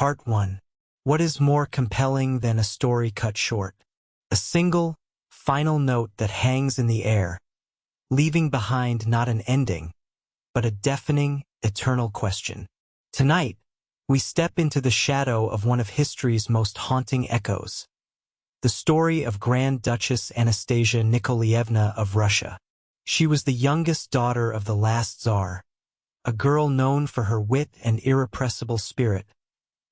Part 1. What is more compelling than a story cut short? A single, final note that hangs in the air, leaving behind not an ending, but a deafening, eternal question. Tonight, we step into the shadow of one of history's most haunting echoes, the story of Grand Duchess Anastasia Nikolaevna of Russia. She was the youngest daughter of the last Tsar, a girl known for her wit and irrepressible spirit,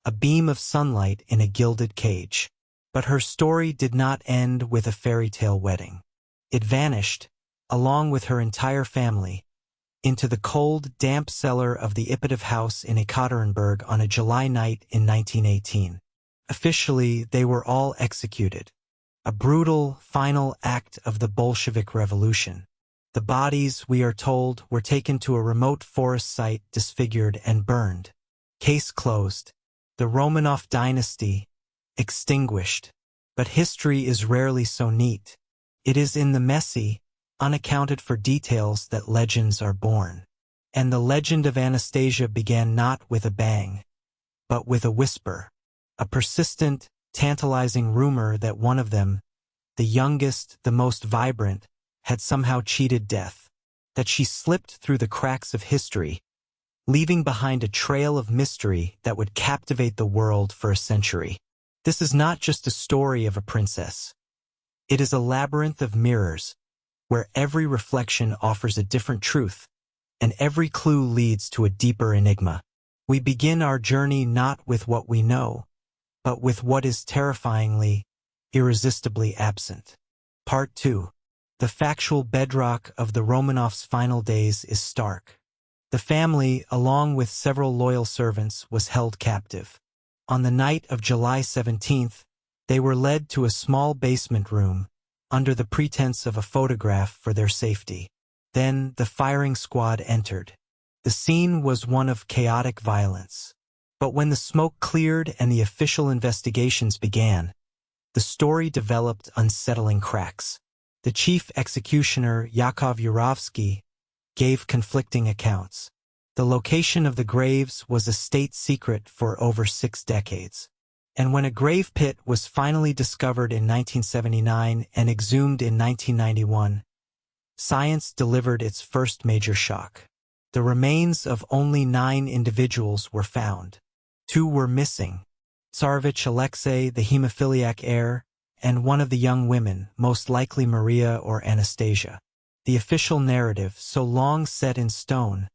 a beam of sunlight in a gilded cage. But her story did not end with a fairy tale wedding. It vanished, along with her entire family, into the cold, damp cellar of the Ipatiev House in Ekaterinburg on a July night in 1918. Officially, they were all executed, a brutal, final act of the Bolshevik Revolution. The bodies, we are told, were taken to a remote forest site, disfigured and burned. Case closed. The Romanov dynasty extinguished. But history is rarely so neat. It is in the messy, unaccounted-for details that legends are born. And the legend of Anastasia began not with a bang, but with a whisper, a persistent, tantalizing rumor that one of them, the youngest, the most vibrant, had somehow cheated death, that she slipped through the cracks of history, leaving behind a trail of mystery that would captivate the world for a century. This is not just a story of a princess. It is a labyrinth of mirrors, where every reflection offers a different truth, and every clue leads to a deeper enigma. We begin our journey not with what we know, but with what is terrifyingly, irresistibly absent. Part 2. The factual bedrock of the Romanovs' final days is stark. The family, along with several loyal servants, was held captive. On the night of July 17th, they were led to a small basement room, under the pretense of a photograph for their safety. Then the firing squad entered. The scene was one of chaotic violence. But when the smoke cleared and the official investigations began, the story developed unsettling cracks. The chief executioner, Yakov Yurovsky, gave conflicting accounts. The location of the graves was a state secret for over 6 decades. And when a grave pit was finally discovered in 1979 and exhumed in 1991, science delivered its first major shock. The remains of only 9 individuals were found. 2 were missing: Tsarevich Alexei, the hemophiliac heir, and one of the young women, most likely Maria or Anastasia. The official narrative, so long set in stone,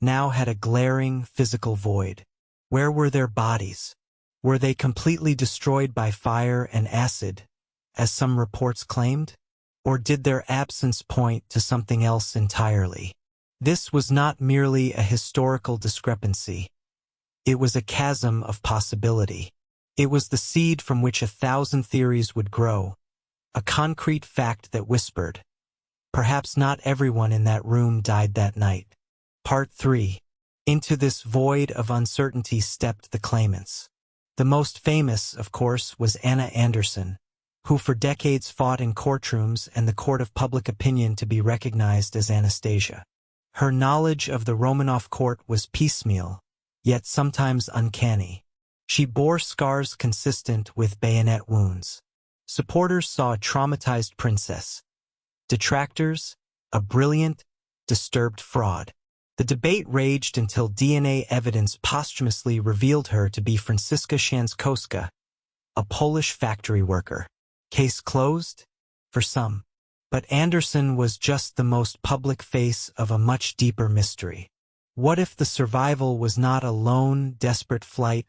now had a glaring physical void. Where were their bodies? Were they completely destroyed by fire and acid, as some reports claimed? Or did their absence point to something else entirely? This was not merely a historical discrepancy. It was a chasm of possibility. It was the seed from which 1,000 theories would grow, a concrete fact that whispered, perhaps not everyone in that room died that night. Part 3. Into this void of uncertainty stepped the claimants. The most famous, of course, was Anna Anderson, who for decades fought in courtrooms and the court of public opinion to be recognized as Anastasia. Her knowledge of the Romanov court was piecemeal, yet sometimes uncanny. She bore scars consistent with bayonet wounds. Supporters saw a traumatized princess. Detractors, a brilliant, disturbed fraud. The debate raged until DNA evidence posthumously revealed her to be Franziska Szankowska, a Polish factory worker. Case closed? For some. But Anderson was just the most public face of a much deeper mystery. What if the survival was not a lone, desperate flight,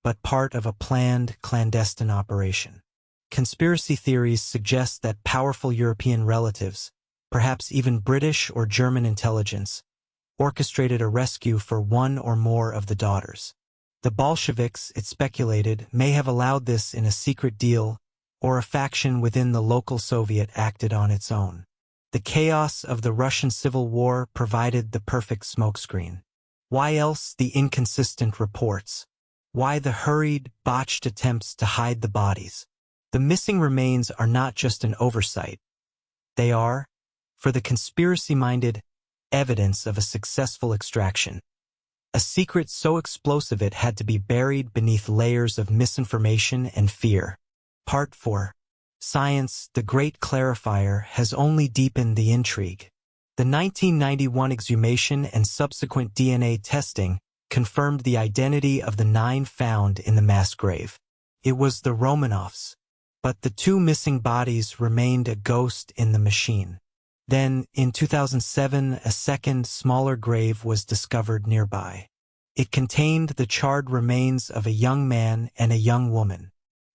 but part of a planned, clandestine operation? Conspiracy theories suggest that powerful European relatives, perhaps even British or German intelligence, orchestrated a rescue for one or more of the daughters. The Bolsheviks, it speculated, may have allowed this in a secret deal, or a faction within the local Soviet acted on its own. The chaos of the Russian Civil War provided the perfect smokescreen. Why else the inconsistent reports? Why the hurried, botched attempts to hide the bodies? The missing remains are not just an oversight. They are, for the conspiracy-minded, evidence of a successful extraction. A secret so explosive it had to be buried beneath layers of misinformation and fear. Part 4. Science, the great clarifier, has only deepened the intrigue. The 1991 exhumation and subsequent DNA testing confirmed the identity of the 9 found in the mass grave. It was the Romanovs. But the 2 missing bodies remained a ghost in the machine. Then, in 2007, a second, smaller grave was discovered nearby. It contained the charred remains of a young man and a young woman.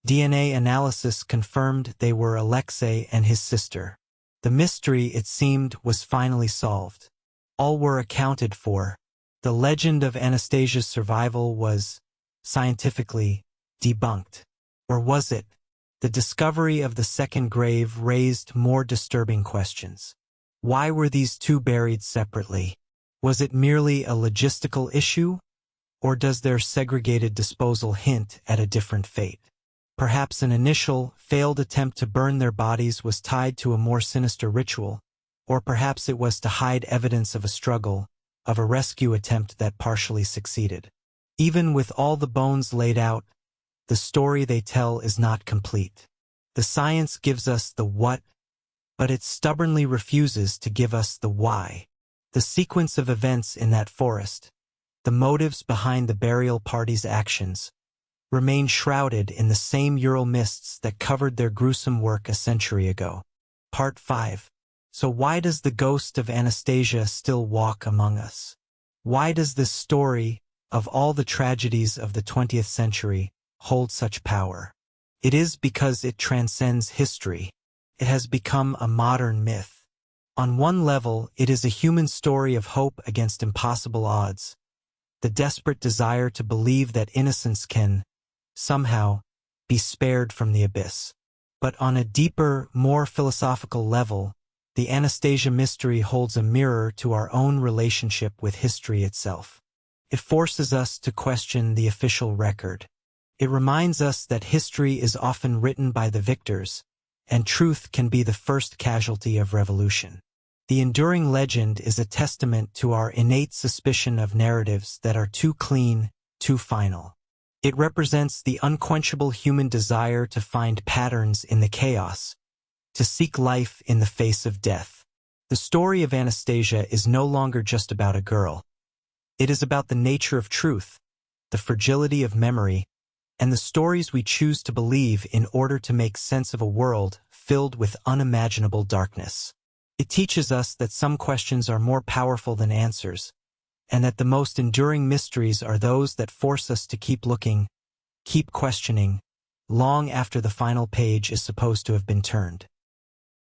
DNA analysis confirmed they were Alexei and his sister. The mystery, it seemed, was finally solved. All were accounted for. The legend of Anastasia's survival was, scientifically, debunked. Or was it? The discovery of the second grave raised more disturbing questions. Why were these 2 buried separately? Was it merely a logistical issue? Or does their segregated disposal hint at a different fate? Perhaps an initial, failed attempt to burn their bodies was tied to a more sinister ritual, or perhaps it was to hide evidence of a struggle, of a rescue attempt that partially succeeded. Even with all the bones laid out, the story they tell is not complete. The science gives us the what, but it stubbornly refuses to give us the why. The sequence of events in that forest, the motives behind the burial party's actions, remain shrouded in the same Ural mists that covered their gruesome work a century ago. Part 5. So why does the ghost of Anastasia still walk among us? Why does this story, of all the tragedies of the 20th century, hold such power? It is because it transcends history. It has become a modern myth. On one level, it is a human story of hope against impossible odds, the desperate desire to believe that innocence can, somehow, be spared from the abyss. But on a deeper, more philosophical level, the Anastasia mystery holds a mirror to our own relationship with history itself. It forces us to question the official record. It reminds us that history is often written by the victors, and truth can be the first casualty of revolution. The enduring legend is a testament to our innate suspicion of narratives that are too clean, too final. It represents the unquenchable human desire to find patterns in the chaos, to seek life in the face of death. The story of Anastasia is no longer just about a girl. It is about the nature of truth, the fragility of memory, and the stories we choose to believe in order to make sense of a world filled with unimaginable darkness. It teaches us that some questions are more powerful than answers, and that the most enduring mysteries are those that force us to keep looking, keep questioning, long after the final page is supposed to have been turned.